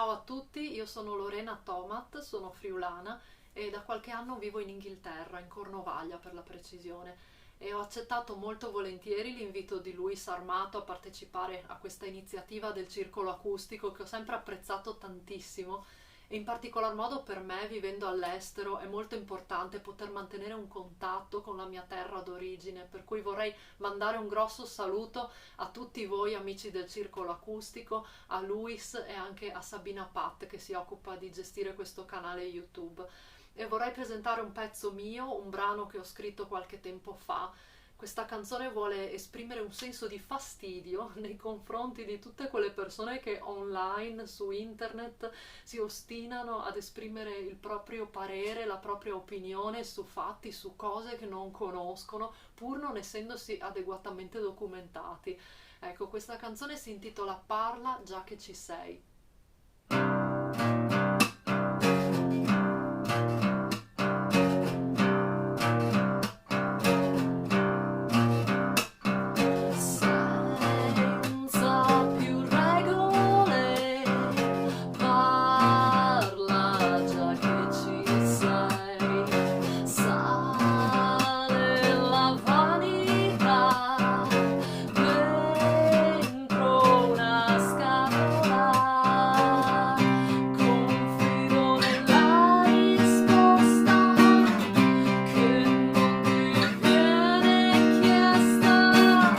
Ciao a tutti, io sono Lorena Tomat, sono friulana e da qualche anno vivo in Inghilterra, in Cornovaglia per la precisione, e ho accettato molto volentieri l'invito di Luis Armato a partecipare a questa iniziativa del circolo acustico che ho sempre apprezzato tantissimo. E in particolar modo per me, vivendo all'estero, è molto importante poter mantenere un contatto con la mia terra d'origine, per cui vorrei mandare un grosso saluto a tutti voi amici del circolo acustico, a Luis e anche a Sabina Pat che si occupa di gestire questo canale YouTube. E vorrei presentare un pezzo mio, un brano che ho scritto qualche tempo fa. Questa canzone vuole esprimere un senso di fastidio nei confronti di tutte quelle persone che online, su internet, si ostinano ad esprimere il proprio parere, la propria opinione su fatti, su cose che non conoscono, pur non essendosi adeguatamente documentati. Ecco, questa canzone si intitola Parla già che ci sei. Senza più regole, parla già che ci sei. Sale la vanità dentro una scatola, confido nella risposta che non ti viene chiesta.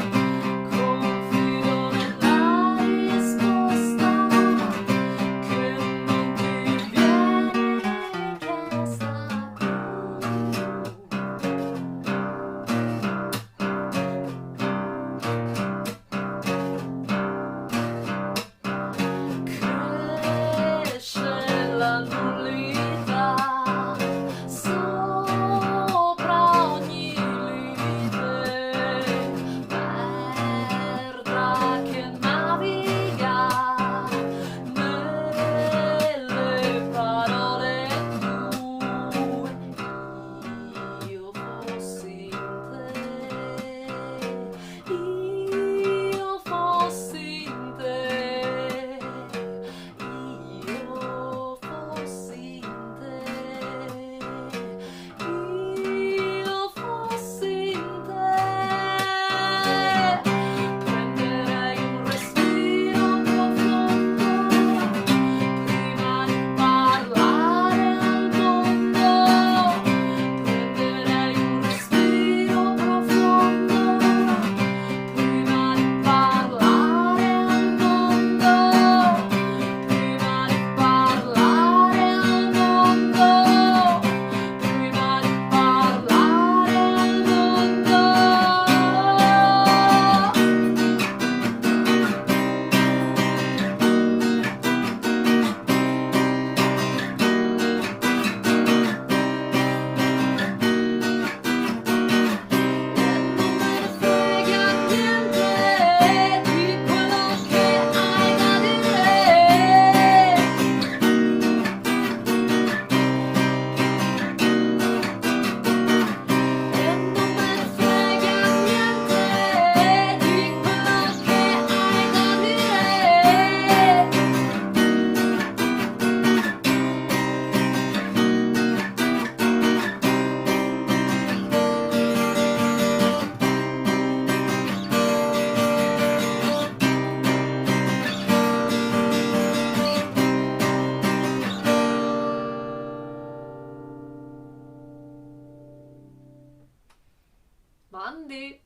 Confido nella risposta che non ti viene chiesta. Cresce la nullità sopra ogni limite, merda che naviga nelle parole tue. Io fossi in te, io fossi in te, io fossi in te, io fossi in te. Prenderei un respiro profondo prima di parlare al mondo. Prenderei un respiro profondo prima di parlare al mondo. Prima di parlare al mondo. Prima di parlare al mondo. Non me ne frega niente di quello che hai da dire. E non me ne frega niente di quello che hai da dire. Mandi!